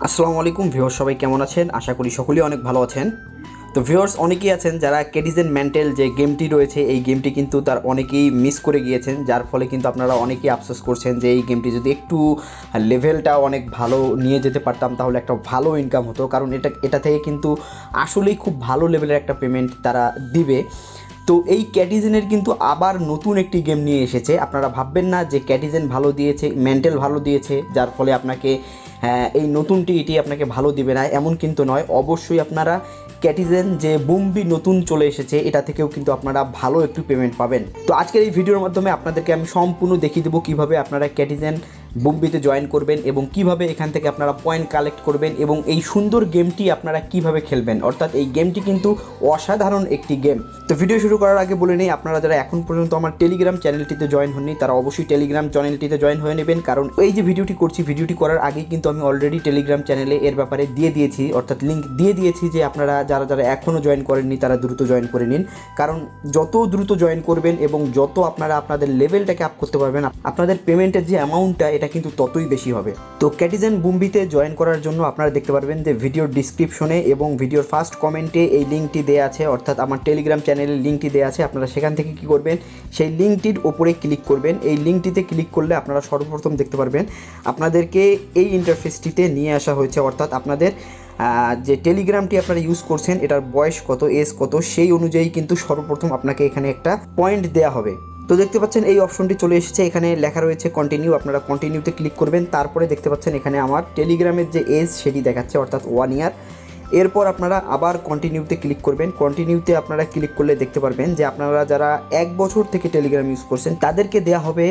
আসসালামু আলাইকুম ভিউয়ার্স, সবাই কেমন আছেন? আশা করি সকলেই অনেক ভালো আছেন। তো ভিউয়ার্স, অনেকেই আছেন যারা ক্যাটিজেন মেন্টাল যে গেমটি রয়েছে এই গেমটি কিন্তু তার অনেকেই মিস করে গিয়েছেন, যার ফলে কিন্তু আপনারা অনেকেই আফসোস করছেন যে এই গেমটি যদি একটু লেভেলটা অনেক ভালো নিয়ে যেতে পারতাম তাহলে একটা ভালো ইনকাম হতো, কারণ এটা থেকে কিন্তু আসলেই খুব ভালো লেভেলের একটা পেমেন্ট তারা দিবে। তো এই ক্যাটিজেনের কিন্তু আবার নতুন একটি গেম নিয়ে এসেছে। আপনারা ভাববেন না যে ক্যাটিজেন ভালো দিয়েছে, মেন্টাল ভালো দিয়েছে, যার ফলে আপনাকে এই নতুনটি এটি আপনাকে ভালো দিবে না, এমন কিন্তু নয়। অবশ্যই আপনারা ক্যাটিজেন যে বুম্বি নতুন চলে এসেছে এটা থেকেও কিন্তু আপনারা ভালো একটু পেমেন্ট পাবেন। তো আজকের এই ভিডিওর মাধ্যমে আপনাদেরকে আমি সম্পূর্ণ দেখিয়ে দেবো কীভাবে আপনারা ক্যাটিজেন বুম্বিতে জয়েন করবেন এবং কিভাবে এখান থেকে আপনারা পয়েন্ট কালেক্ট করবেন এবং এই সুন্দর গেমটি আপনারা কিভাবে খেলবেন। অর্থাৎ এই গেমটি কিন্তু অসাধারণ একটি গেম। তো ভিডিও শুরু করার আগে বলে নেই, আপনারা যারা এখন পর্যন্ত আমার টেলিগ্রাম চ্যানেলটিতে জয়েন হননি তারা অবশ্যই টেলিগ্রাম চ্যানেলটিতে জয়েন হয়ে নেবেন, কারণ এই যে ভিডিওটি করছি ভিডিওটি করার আগে কিন্তু আমি অলরেডি টেলিগ্রাম চ্যানেলে এর ব্যাপারে দিয়ে দিয়েছি, অর্থাৎ লিঙ্ক দিয়ে দিয়েছি যে আপনারা যারা যারা এখনও জয়েন করেননি তারা দ্রুত জয়েন করে নিন। কারণ যত দ্রুত জয়েন করবেন এবং যত আপনারা আপনাদের লেভেলটাকে আপ করতে পারবেন, আপনাদের পেমেন্টের যে অ্যামাউন্টটা এটা কিন্তু ততই বেশি হবে। তো ক্যাটিজেন বুম্বিতে জয়েন করার জন্য আপনারা দেখতে পারবেন যে ভিডিওর ডিসক্রিপশনে এবং ভিডিওর ফার্স্ট কমেন্টে এই লিঙ্কটি দেওয়া আছে, অর্থাৎ আমার টেলিগ্রাম চ্যানেলের লিঙ্কটি দেওয়া আছে। আপনারা সেখান থেকে কি করবেন, সেই লিঙ্কটির ওপরে ক্লিক করবেন। এই লিঙ্কটিতে ক্লিক করলে আপনারা সর্বপ্রথম দেখতে পারবেন আপনাদেরকে এই ইন্টারফেসটিতে নিয়ে আসা হয়েছে, অর্থাৎ আপনাদের যে টেলিগ্রামটি আপনারা ইউজ করছেন এটার বয়স কত, এজ কত, সেই অনুযায়ী কিন্তু সর্বপ্রথম আপনাকে এখানে একটা পয়েন্ট দেওয়া হবে। তো দেখতে পাচ্ছেন এই অপশনটি চলে এসেছে, এখানে লেখা রয়েছে কন্টিনিউ। আপনারা কন্টিনিউতে ক্লিক করবেন। তারপরে দেখতে পাচ্ছেন এখানে আমার টেলিগ্রামের যে এজ সেটি দেখাচ্ছে, অর্থাৎ 1 ইয়ার। এরপর আপনারা আবার কন্টিনিউতে ক্লিক করবেন। কন্টিনিউতে আপনারা ক্লিক করলে দেখতে পারবেন যে আপনারা যারা 1 বছর থেকে টেলিগ্রাম ইউজ করছেন তাদেরকে দেওয়া হবে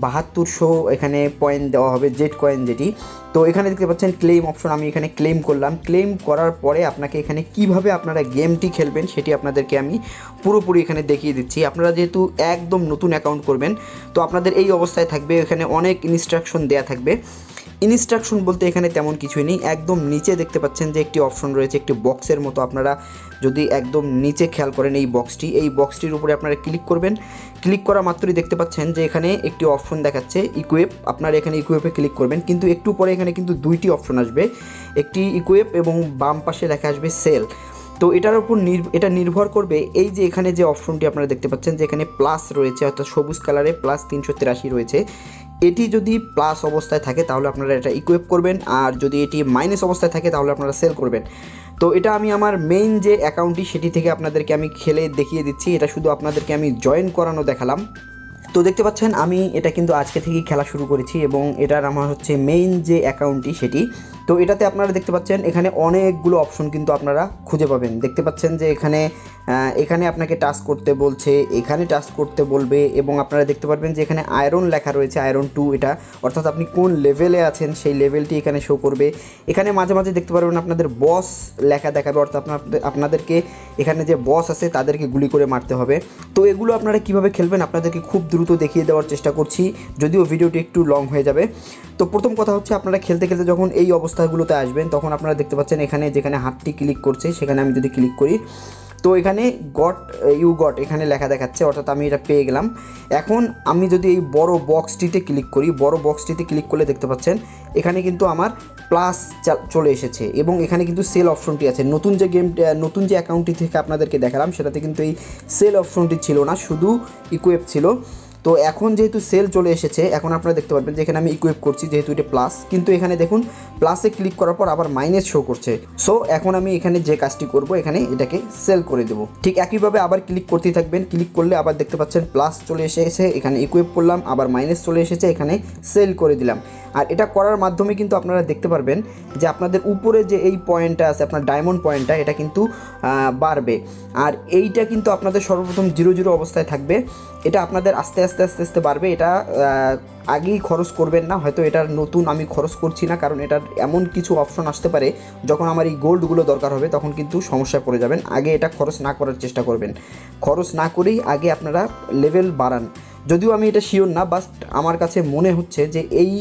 7200 এখানে পয়েন্ট দেওয়া হবে, জেড কয়েন যেটি। তো এখানে দেখতে পাচ্ছেন ক্লেম অপশন, আমি এখানে ক্লেম করলাম। ক্লেম করার পরে আপনাকে এখানে কিভাবে আপনারা গেমটি খেলবেন সেটি আপনাদেরকে আমি পুরোপুরি এখানে দেখিয়ে দিচ্ছি। আপনারা যেহেতু একদম নতুন অ্যাকাউন্ট করবেন তো আপনাদের এই অবস্থায় থাকবে, এখানে অনেক ইনস্ট্রাকশন দেয়া থাকবে। ইনস্ট্রাকশন বলতে এখানে তেমন কিছুই নেই। একদম নিচে দেখতে পাচ্ছেন যে একটি অপশন রয়েছে একটি বক্সের মতো, আপনারা যদি একদম নিচে খেয়াল করেন এই বক্সটির উপরে আপনারা ক্লিক করবেন। ক্লিক করা মাত্রই দেখতে পাচ্ছেন যে এখানে একটি অপশন দেখাচ্ছে ইকুইপ। আপনারা এখানে ইকুইপে ক্লিক করবেন, কিন্তু একটু পরে এখানে কিন্তু দুইটি অপশন আসবে, একটি ইকুইপ এবং বাম পাশে লেখা আসবে সেল। তো এটার উপর এটা নির্ভর করবে এই যে এখানে যে অপশনটি আপনারা দেখতে পাচ্ছেন যে এখানে প্লাস রয়েছে, অর্থাৎ সবুজ কালারে প্লাস 383 রয়েছে। এটি যদি প্লাস অবস্থায় থাকে তাহলে আপনারা এটা ইকুইপ করবেন, আর যদি এটি মাইনাস অবস্থায় থাকে তাহলে আপনারা সেল করবেন। তো এটা আমি আমার মেইন যে অ্যাকাউন্টটি সেটি থেকে আপনাদেরকে আমি খেলে দেখিয়ে দিচ্ছি, এটা শুধু আপনাদেরকে আমি জয়েন করানো দেখালাম। তো দেখতে পাচ্ছেন আমি এটা কিন্তু আজকে থেকেই খেলা শুরু করেছি এবং এটার আমার হচ্ছে মেইন যে অ্যাকাউন্টটি সেটি। তো এটাতে আপনারা দেখতে পাচ্ছেন এখানে অনেকগুলো অপশন কিন্তু আপনারা খুঁজে পাবেন। দেখতে পাচ্ছেন যে এখানে আপনাকে টাস্ক করতে বলছে, এখানে টাস্ক করতে বলবে এবং আপনারা দেখতে পারবেন যে এখানে আয়রন লেখা রয়েছে, আয়রন 2 এটা, অর্থাৎ আপনি কোন লেভেলে আছেন সেই লেভেলটি এখানে শো করবে। এখানে মাঝে মাঝে দেখতে পারবেন আপনাদের বস লেখা দেখাবে, অর্থাৎ আপনাদেরকে এখানে যে বস আছে তাদেরকে গুলি করে মারতে হবে। তো এগুলো আপনারা কিভাবে খেলবেন আপনাদেরকে খুব দ্রুত দেখিয়ে দেওয়ার চেষ্টা করছি, যদিও ভিডিওটি একটু লং হয়ে যাবে। তো প্রথম কথা হচ্ছে আপনারা খেলতে খেলতে যখন এই অবস্থাগুলোতে আসবেন তখন আপনারা দেখতে পাচ্ছেন এখানে যেখানে হাতটি ক্লিক করছে সেখানে আমি যদি ক্লিক করি তো এখানে গট এখানে লেখা দেখাচ্ছে, অর্থাৎ আমি এটা পেয়ে গেলাম। এখন আমি যদি এই বড় বক্সটিতে ক্লিক করি, বড় বক্সটিতে ক্লিক করলে দেখতে পাচ্ছেন এখানে কিন্তু আমার প্লাস চলে এসেছে এবং এখানে কিন্তু সেল অপশনটি আছে। নতুন যে অ্যাকাউন্টটি থেকে আপনাদেরকে দেখালাম সেটাতে কিন্তু এই সেল অপশনটি ছিল না, শুধু ইকুইপ ছিল। তো এখন যেহেতু সেল চলে এসেছে এখন আপনারা দেখতে পারবেন যে এখানে আমি ইকুইপ করছি, যেহেতু এটা প্লাস, কিন্তু এখানে দেখুন প্লাসে ক্লিক করার পর আবার মাইনাস শো করছে। সো এখন আমি এখানে যে কাজটি করব এখানে এটাকে সেল করে দেবো। ঠিক একইভাবে আবার ক্লিক করতেই থাকবেন, ক্লিক করলে আবার দেখতে পাচ্ছেন প্লাস চলে এসেছে, এখানে ইকুইপ করলাম, আবার মাইনাস চলে এসেছে, এখানে সেল করে দিলাম। আর এটা করার মাধ্যমে কিন্তু আপনারা দেখতে পারবেন যে আপনাদের উপরে যে এই পয়েন্টটা আছে, আপনার ডায়মন্ড পয়েন্টটা, এটা কিন্তু বাড়বে। আর এইটা কিন্তু আপনাদের সর্বপ্রথম 0 অবস্থায় থাকবে, এটা আপনাদের আস্তে আস্তে বাড়বে। এটা আগেই খরচ করবেন না, হয়তো এটার নতুন আমি খরচ করছি না, কারণ এটার এমন কিছু অপশন আসতে পারে যখন আমার এই গোল্ডগুলো দরকার হবে তখন কিন্তু সমস্যায় পড়ে যাবেন। আগে এটা খরচ না করার চেষ্টা করবেন, খরচ না করেই আগে আপনারা লেভেল বাড়ান। যদিও আমি এটা শিওর না, বাট আমার কাছে মনে হচ্ছে যে এই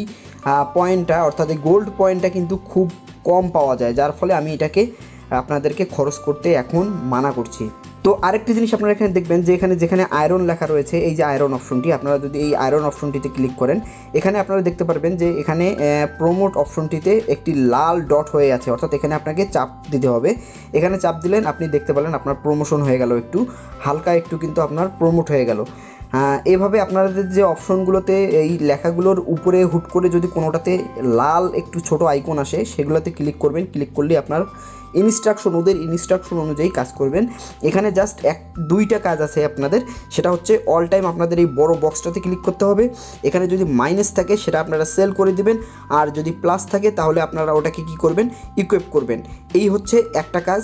পয়েন্টটা, অর্থাৎ এই গোল্ড পয়েন্টটা কিন্তু খুব কম পাওয়া যায়, যার ফলে আমি এটাকে আপনাদেরকে খরচ করতে এখন মানা করছি। তো তো আরেকটি জিনিস আপনারা এখানে দেখবেন যে যেখানে আয়রন লেখা রয়েছে, এই যে আয়রন অপশনটি, আপনারা যদি এই আয়রন অপশনটিতে ক্লিক করেন, এখানে আপনারা দেখতে পারবেন যে এখানে প্রমোট অপশনটিতে একটি লাল ডট হয়ে আছে, অর্থাৎ এখানে আপনাকে চাপ দিতে হবে। এখানে চাপ দিলেন আপনি দেখতে পেলেন আপনার প্রমোশন হয়ে গেল, একটু হালকা একটু কিন্তু আপনার প্রমোট হয়ে গেল। এভাবে আপনাদের যে অপশনগুলোতে এই লেখাগুলোর উপরে হুট করে যদি কোনোটাতে লাল একটু ছোট আইকন আসে, সেগুলোতে ক্লিক করবেন। ক্লিক করলে আপনার ওদের ইনস্ট্রাকশন অনুযায়ী কাজ করবেন। এখানে জাস্ট দুইটা কাজ আছে আপনাদের, সেটা হচ্ছে অল টাইম আপনাদের এই বড় বক্সটাতে ক্লিক করতে হবে। এখানে যদি মাইনাস থাকে সেটা আপনারা সেল করে দিবেন, আর যদি প্লাস থাকে তাহলে আপনারা ওটাকে কী করবেন, ইকুইপ করবেন। এই হচ্ছে একটা কাজ।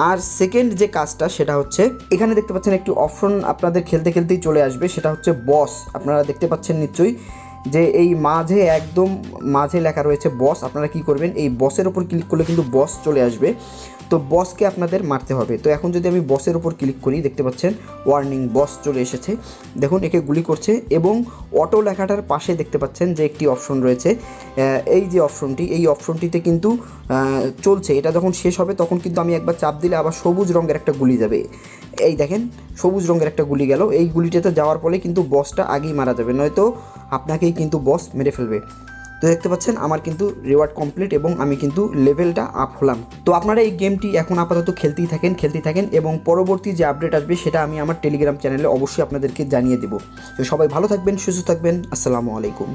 আর সেকেন্ড যে কাজটা সেটা হচ্ছে এখানে দেখতে পাচ্ছেন একটি অপশন আপনাদের খেলতে খেলতেই চলে আসবে, সেটা হচ্ছে বস। আপনারা দেখতে পাচ্ছেন নিশ্চয়ই যে এই একদম মাঝে লেখা রয়েছে বস। আপনারা কি করবেন, এই বসের ওপর ক্লিক করলে কিন্তু বস চলে আসবে। তো বসকে আপনাদের মারতে হবে। তো এখন যদি আমি বসের ওপর ক্লিক করি, দেখতে পাচ্ছেন ওয়ার্নিং বস চলে এসেছে। দেখুন একে গুলি করছে, এবং অটো লেখাটার পাশে দেখতে পাচ্ছেন যে একটি অপশন রয়েছে, এই যে অপশনটি, এই অপশনটিতে কিন্তু চলছে। এটা যখন শেষ হবে তখন কিন্তু আমি একবার চাপ দিলে আবার সবুজ রঙের একটা গুলি যাবে। এই দেখেন সবুজ রঙের একটা গুলি গেল। এই গুলিটাতে যাওয়ার ফলে কিন্তু বসটা আগেই মারা যাবে, নয়তো আপনাকেই কিন্তু বস মেরে ফেলবে। তো দেখতে পাচ্ছেন আমার কিন্তু রিওয়ার্ড কমপ্লিট, এবং আমি কিন্তু লেভেলটা আপ হলাম। তো আপনারা এই গেমটি এখন আপাতত খেলতেই থাকেন, এবং পরবর্তী যে আপডেট আসবে সেটা আমি আমার টেলিগ্রাম চ্যানেলে অবশ্যই আপনাদেরকে জানিয়ে দেবো। তো সবাই ভালো থাকবেন, সুস্থ থাকবেন। আসসালামু আলাইকুম।